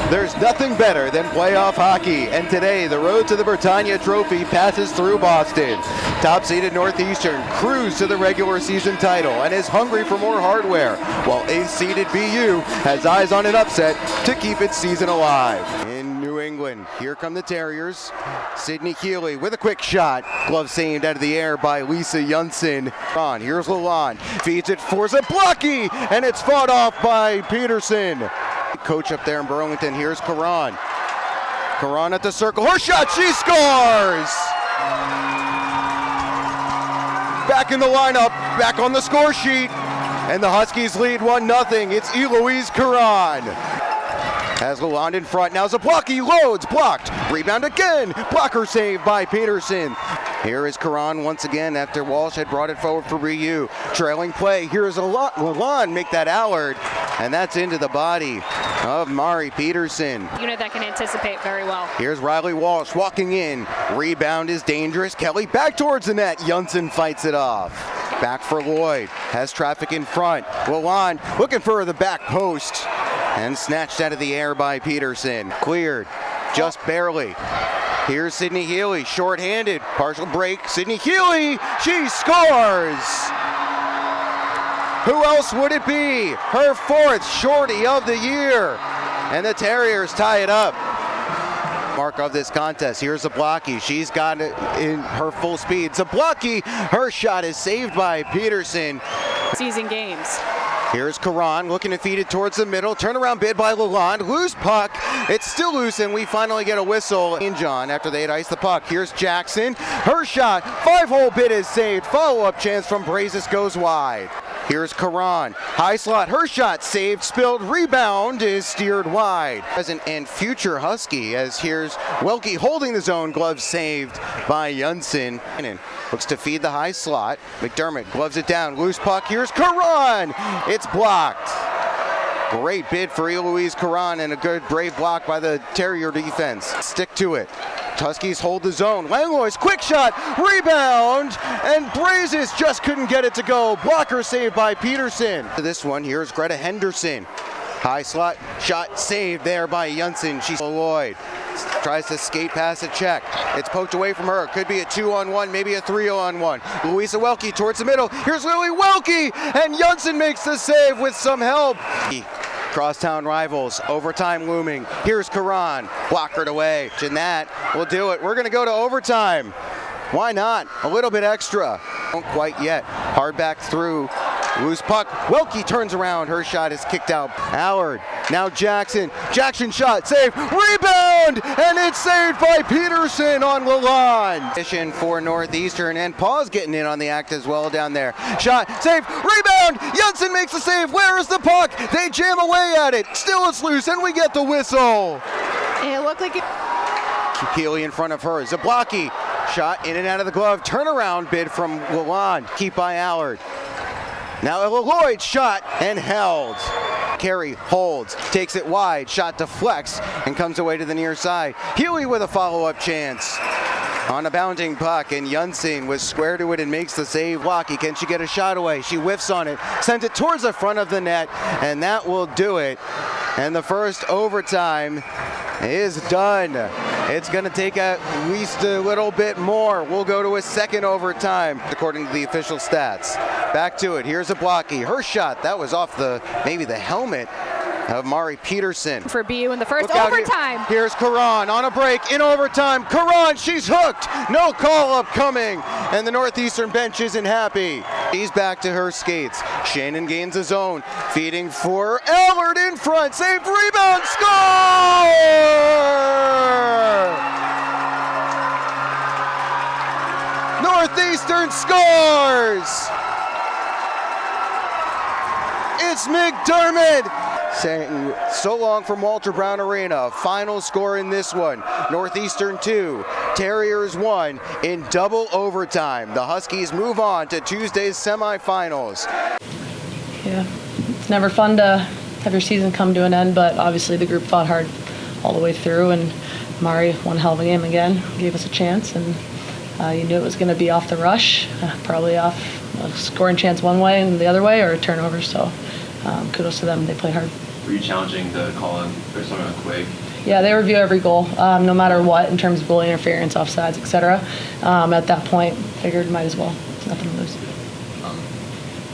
There's nothing better than playoff hockey, and today the road to the Britannia Trophy passes through Boston. Top-seeded Northeastern cruise to the regular season title and is hungry for more hardware, while 8th-seeded BU has eyes on an upset to keep its season alive. In New England, here come the Terriers. Sydney Healy with a quick shot. Glove saved out of the air by Lisa Janssen. Here's Lalonde, feeds it for Zablocki, and it's fought off by Peterson. Coach up there in Burlington, here's Karan. Karan at the circle, her shot, she scores! Back in the lineup, back on the score sheet, and the Huskies lead 1-0. It's Eloise Karan. Has Lalonde in front, now Zablocki loads, blocked, rebound again, blocker save by Peterson. Here is Karan once again after Walsh had brought it forward for BU. Trailing play, here's Lalonde make that Allard, and that's into the body of Mari Peterson. Unit that can anticipate very well. Here's Riley Walsh walking in, rebound is dangerous, Kelly back towards the net, Janssen fights it off. Back for Lloyd, has traffic in front, Lalonde looking for the back post, and snatched out of the air by Peterson. Cleared, just barely. Here's Sydney Healy, short-handed, partial break. Sydney Healy, she scores! Who else would it be? Her 4th shorty of the year. And the Terriers tie it up. Mark of this contest, here's Zablocki. She's got it in her full speed. Zablocki, her shot is saved by Peterson. Season games. Here's Karan looking to feed it towards the middle. Turnaround bid by Lalonde. Loose puck. It's still loose, and we finally get a whistle in John after they had iced the puck. Here's Jackson. Her shot. 5-hole bid is saved. Follow-up chance from Brazis goes wide. Here's Karan. High slot. Her shot saved. Spilled. Rebound is steered wide. Present and future Husky, as here's Welke holding the zone. Glove saved by Janssen. Looks to feed the high slot. McDermott gloves it down. Loose puck. Here's Karan. It's blocked. Great bid for Eloise Karan and a good brave block by the Terrier defense. Stick to it. Huskies hold the zone. Langlois, quick shot, rebound, and Brazis just couldn't get it to go. Blocker saved by Peterson. This one, here's Greta Henderson. High slot, shot saved there by Janssen. She's Lloyd. Tries to skate past a check. It's poked away from her. Could be a 2-on-1, maybe a 3-on-1. Louisa Welke towards the middle. Here's Lily Welke, and Janssen makes the save with some help. Crosstown rivals, overtime looming. Here's Karan, blockered away. And that will do it. We're going to go to overtime. Why not? A little bit extra. Don't quite yet. Hard back through. Loose puck. Welke turns around. Her shot is kicked out. Allard. Now Jackson. Jackson shot. Save. Rebound! And it's saved by Peterson on Lalonde. Mission for Northeastern. And Paul's getting in on the act as well down there. Shot. Save. Rebound! Janssen makes the save. Where is the puck? They jam away at it. Still it's loose. And we get the whistle. It looked like it. Keely in front of her. Zablocki. Shot in and out of the glove. Turnaround bid from Lalonde. Keep by Allard. Now Lloyd shot and held. Carey holds, takes it wide, shot deflects, and comes away to the near side. Healy with a follow-up chance on a bounding puck, and Janssen was square to it and makes the save. Lucky, can she get a shot away? She whiffs on it, sends it towards the front of the net, and that will do it. And the first overtime is done. It's going to take at least a little bit more. We'll go to a second overtime, according to the official stats. Back to it. Here's Zablocki. Her shot, that was off maybe the helmet of Mari Peterson. For BU in the first overtime. Here's Karan on a break in overtime. Karan, she's hooked. No call-up coming. And the Northeastern bench isn't happy. He's back to her skates. Shannon gains his own. Feeding for Allard in front. Saved, rebound, score! Northeastern scores! It's McDermott! Saying so long from Walter Brown Arena. Final score in this one. Northeastern 2, Terriers 1 in double overtime. The Huskies move on to Tuesday's semifinals. Yeah, it's never fun to have your season come to an end, but obviously the group fought hard all the way through, and Mari won a hell of a game again, gave us a chance, and you knew it was going to be off the rush, probably off a scoring chance one way and the other way, or a turnover, so kudos to them. They played hard. Were you challenging the call in or something on Quig? Yeah, they review every goal, no matter what, in terms of goal interference, offsides, etc. At that point, figured might as well. It's nothing to lose.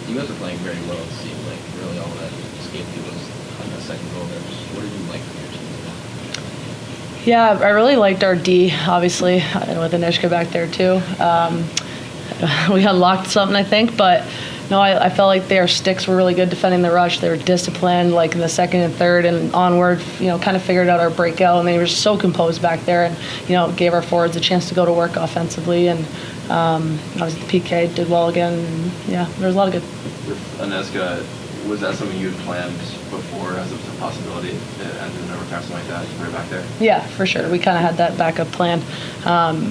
You guys are playing very well. It seemed like really all that escaped you was on the second goal there. What did you like from your team? Yeah, I really liked our D, obviously, and with Anishka back there too. We unlocked something, I think, but no, I felt like their sticks were really good defending the rush. They were disciplined, like in the second and third and onward, kind of figured out our breakout, and they were so composed back there and, gave our forwards a chance to go to work offensively. And obviously the PK did well again. And, yeah, there was a lot of good. With Aneska, was that something you had planned before as a possibility and an overtime, something like that, to put her back there? Yeah, for sure. We kind of had that backup plan.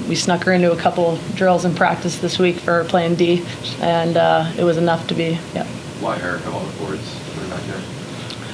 We snuck her into a couple drills in practice this week for playing D, and it was enough to be, yeah. Why her of all the forwards to put her back there?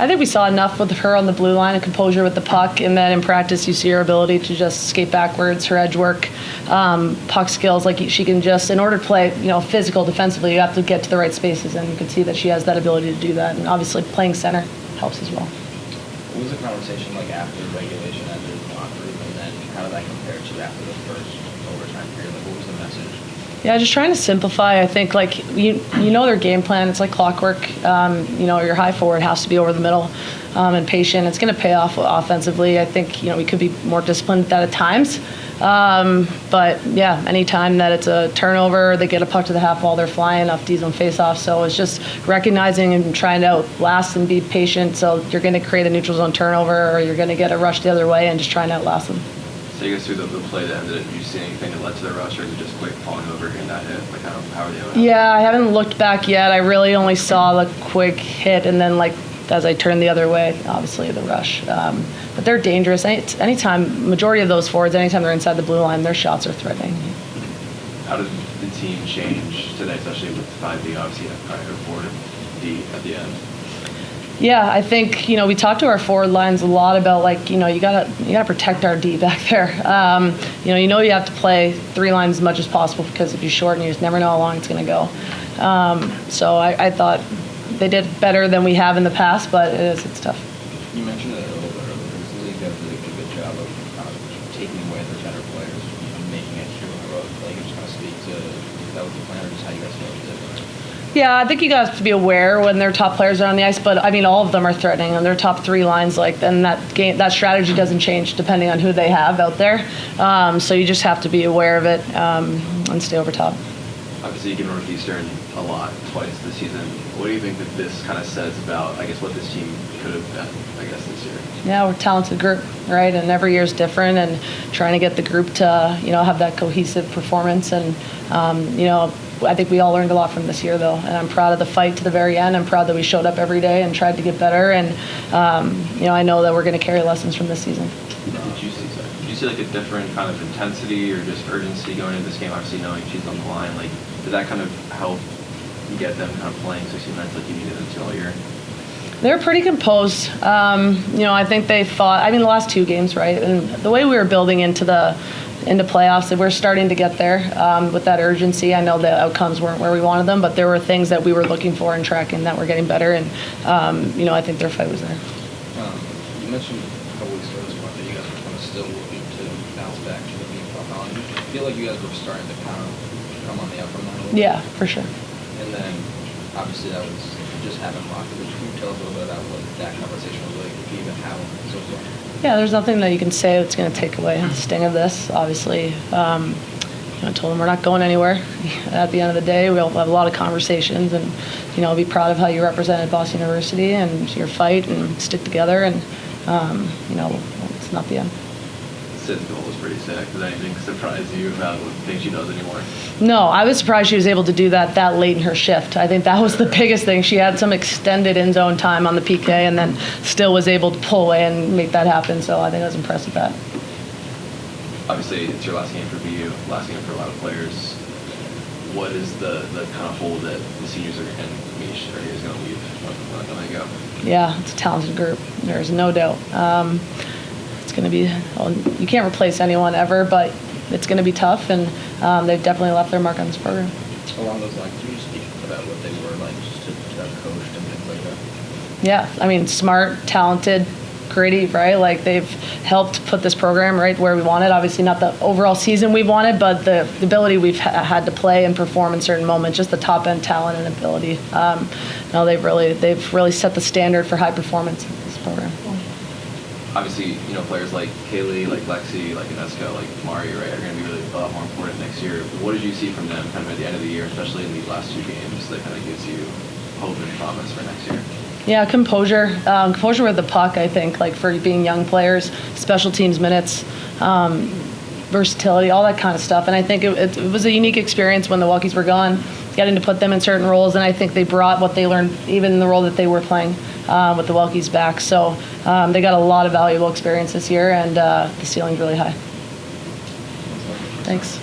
I think we saw enough with her on the blue line and composure with the puck, and then in practice you see her ability to just skate backwards, her edge work, puck skills. Like she can just, in order to play, physical defensively, you have to get to the right spaces, and you can see that she has that ability to do that. And obviously playing center helps as well. What was the conversation like after regulation ended in the locker room, and then how did that compare to after the first overtime period? Like, what was the message? Yeah, just trying to simplify. I think you know their game plan. It's like clockwork. Your high forward has to be over the middle and patient. It's going to pay off offensively. I think we could be more disciplined at that at times. But yeah, anytime that it's a turnover, they get a puck to the half wall, they're flying off D-zone face-off. So it's just recognizing and trying to outlast and be patient. So you're going to create a neutral zone turnover, or you're going to get a rush the other way, and just trying to outlast them. So you guys through the play that ended, did you see anything that led to the rush, or is it just quick falling over and that hit? Like how are they out? Yeah, I haven't looked back yet. I really only saw the quick hit, and then as I turned the other way, obviously the rush. But they're dangerous. Anytime, majority of those forwards, anytime they're inside the blue line, their shots are threatening. How did the team change today, especially with 5D obviously her forward D at the end? Yeah, I think we talked to our forward lines a lot about you gotta protect our D back there. You have to play three lines as much as possible, because if you shorten, you just never know how long it's going to go. So I thought they did better than we have in the past, but it's tough. You mentioned it a little bit earlier. The league does a really good job of taking away their better players and making it true in a row. Like, just kind of speak to that was the plan, or just how you guys feel about it. Yeah, I think you guys have to be aware when their top players are on the ice, but I mean all of them are threatening, and their top three lines, then that strategy doesn't change depending on who they have out there. So you just have to be aware of it and stay over top. Obviously, you get Northeastern a lot, twice this season. What do you think that this kind of says about, I guess, what this team could have been, I guess, this year? Yeah, we're a talented group, right? And every year is different, and trying to get the group to, have that cohesive performance. And, I think we all learned a lot from this year, though. And I'm proud of the fight to the very end. I'm proud that we showed up every day and tried to get better. And, I know that we're going to carry lessons from this season. Did you see like a different kind of intensity or just urgency going into this game? Obviously, knowing she's on the line, did that kind of help you get them kind of playing 60 minutes like you needed them to all year? They're pretty composed. I think they fought. The last two games, right? And the way we were building into playoffs, we're starting to get there with that urgency. I know the outcomes weren't where we wanted them, but there were things that we were looking for and tracking that were getting better. And I think their fight was there. You mentioned a couple weeks ago this month that you guys were kind of still looking to bounce back to the being on. Do you feel like you guys were starting to kind of come on the up and down a little bit? Yeah, for sure. And then obviously that was just having locked. Can you tell us a little bit about what that conversation was like, even how so far? Yeah, there's nothing that you can say that's going to take away the sting of this. Obviously, I told them we're not going anywhere. At the end of the day, we'll have a lot of conversations, and be proud of how you represented Boston University and your fight, and stick together. And it's not the end. Sid's goal was pretty sick. Does anything surprise you about what things she does anymore? No, I was surprised she was able to do that late in her shift. I think that was the biggest thing. She had some extended in zone time on the PK, and then still was able to pull away and make that happen. So I think I was impressed with that. Obviously, it's your last game for BU, last game for a lot of players. What is the kind of hole that the seniors are in? Mish, are you guys going to leave when they go? Yeah, it's a talented group. There's no doubt. It's going to be, you can't replace anyone ever, but it's going to be tough, and they've definitely left their mark on this program. Along those lines, can you speak about what they were like just to have coached and things like that? Yeah, I mean, smart, talented, gritty, right? Like they've helped put this program right where we wanted. Obviously, not the overall season we wanted, but the ability we've had to play and perform in certain moments, just the top end talent and ability. No, they've really set the standard for high performance in this program. Obviously, players like Kaylee, like Lexi, like Ineska, like Mari, right, are going to be really a lot more important next year. What did you see from them kind of at the end of the year, especially in these last 2 games, that kind of gives you hope and promise for next year? Yeah, composure with the puck, I think, like for being young players, special teams minutes, versatility, all that kind of stuff. And I think it was a unique experience when the Walkies were gone, getting to put them in certain roles. And I think they brought what they learned, even in the role that they were playing with the Walkies back. So they got a lot of valuable experience this year, and the ceiling's really high. Thanks.